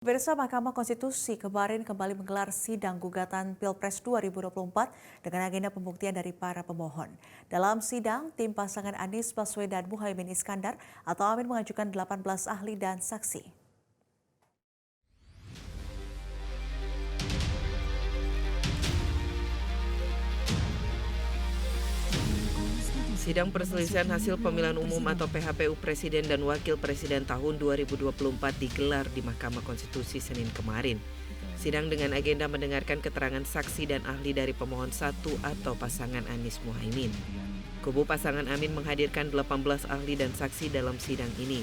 Pemirsa, Mahkamah Konstitusi kemarin kembali menggelar sidang gugatan Pilpres 2024 dengan agenda pembuktian dari para pemohon. Dalam sidang, tim pasangan Anies Baswedan Muhaimin Iskandar atau Amin mengajukan 18 ahli dan saksi. Sidang perselisihan hasil pemilihan umum atau PHPU Presiden dan Wakil Presiden tahun 2024 digelar di Mahkamah Konstitusi Senin kemarin. Sidang dengan agenda mendengarkan keterangan saksi dan ahli dari pemohon satu atau pasangan Anies Muhaimin. Kubu pasangan Amin menghadirkan 18 ahli dan saksi dalam sidang ini.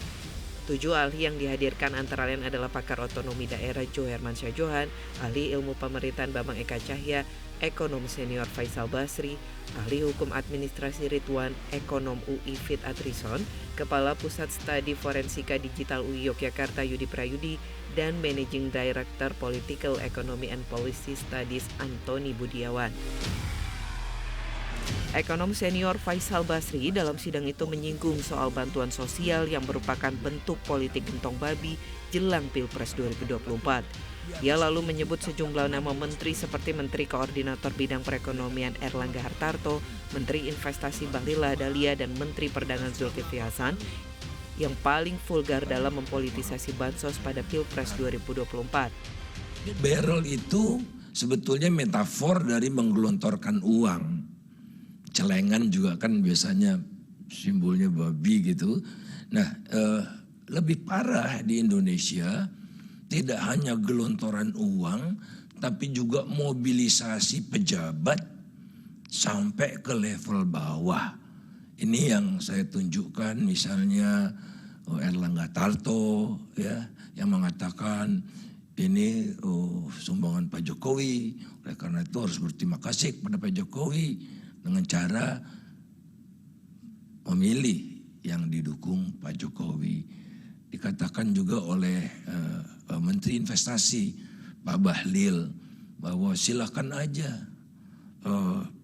7 ahli yang dihadirkan antara lain adalah pakar otonomi daerah Johermansyah Johan, ahli ilmu pemerintahan Bambang Eka Cahya, ekonom senior Faisal Basri, ahli hukum administrasi Ridwan, ekonom UI Fit Adrison, kepala Pusat Studi Forensika Digital UI Yogyakarta Yudi Prayudi, dan Managing Director Political Economy and Policy Studies Antoni Budiawan. Ekonom senior Faisal Basri dalam sidang itu menyinggung soal bantuan sosial yang merupakan bentuk politik gentong babi jelang Pilpres 2024. Ia lalu menyebut sejumlah nama menteri seperti Menteri Koordinator Bidang Perekonomian Erlangga Hartarto, Menteri Investasi Bahlil Lahadalia, dan Menteri Perdagangan Zulkifli Hasan yang paling vulgar dalam mempolitisasi bansos pada Pilpres 2024. Barrel itu sebetulnya metafor dari menggelontorkan uang. Celengan juga kan biasanya simbolnya babi gitu. Nah, lebih parah di Indonesia tidak hanya gelontoran uang, tapi juga mobilisasi pejabat sampai ke level bawah. Ini yang saya tunjukkan, misalnya Erlangga Hartarto ya, yang mengatakan ini sumbangan Pak Jokowi, oleh karena itu harus berterima kasih kepada Pak Jokowi dengan cara memilih yang didukung Pak Jokowi. Dikatakan juga oleh Menteri Investasi Pak Bahlil bahwa silakan aja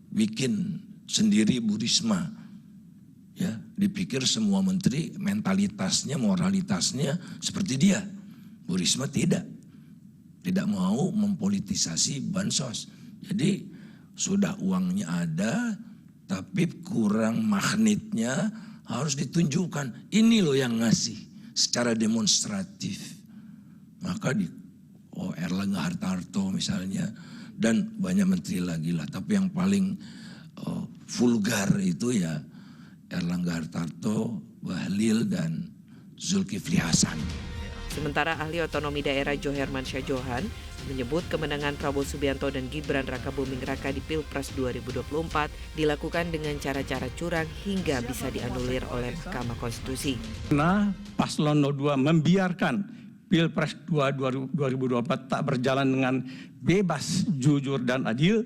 bikin sendiri Bu Risma. Ya, dipikir semua menteri mentalitasnya, moralitasnya seperti dia. Bu Risma tidak mau mempolitisasi bansos. Jadi sudah uangnya ada, tapi kurang magnetnya, harus ditunjukkan. Ini loh yang ngasih secara demonstratif. Maka Erlangga Hartarto misalnya, dan banyak menteri lagi lah. Tapi yang paling vulgar itu ya Erlangga Hartarto, Bahlil, dan Zulkifli Hasan. Sementara ahli otonomi daerah Johermansyah Johan menyebut kemenangan Prabowo Subianto dan Gibran Rakabuming Raka di Pilpres 2024 dilakukan dengan cara-cara curang hingga bisa dianulir oleh Mahkamah Konstitusi. Karena Paslon 02 membiarkan Pilpres 2024 tak berjalan dengan bebas, jujur, dan adil,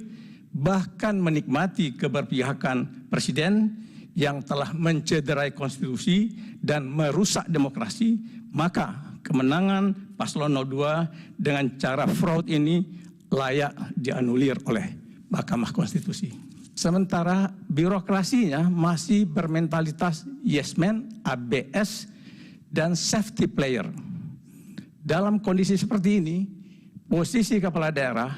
bahkan menikmati keberpihakan Presiden yang telah mencederai konstitusi dan merusak demokrasi, maka kemenangan Paslon 02 dengan cara fraud ini layak dianulir oleh Mahkamah Konstitusi. Sementara birokrasinya masih bermentalitas yes man, ABS, dan safety player. Dalam kondisi seperti ini, posisi kepala daerah,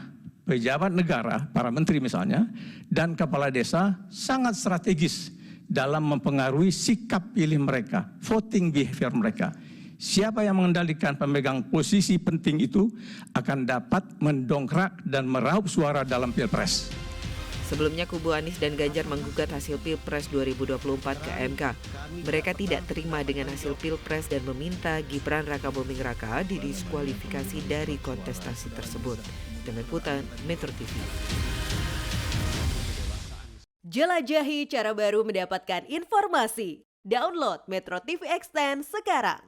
pejabat negara, para menteri misalnya, dan kepala desa sangat strategis dalam mempengaruhi sikap pilih mereka, voting behavior mereka. Siapa yang mengendalikan pemegang posisi penting itu akan dapat mendongkrak dan meraup suara dalam Pilpres. Sebelumnya kubu Anies dan Ganjar menggugat hasil Pilpres 2024 ke MK. Mereka tidak terima dengan hasil Pilpres dan meminta Gibran Rakabuming Raka didiskualifikasi dari kontestasi tersebut. Tim Liputan Metro TV. Jelajahi cara baru mendapatkan informasi. Download Metro TV Extend sekarang.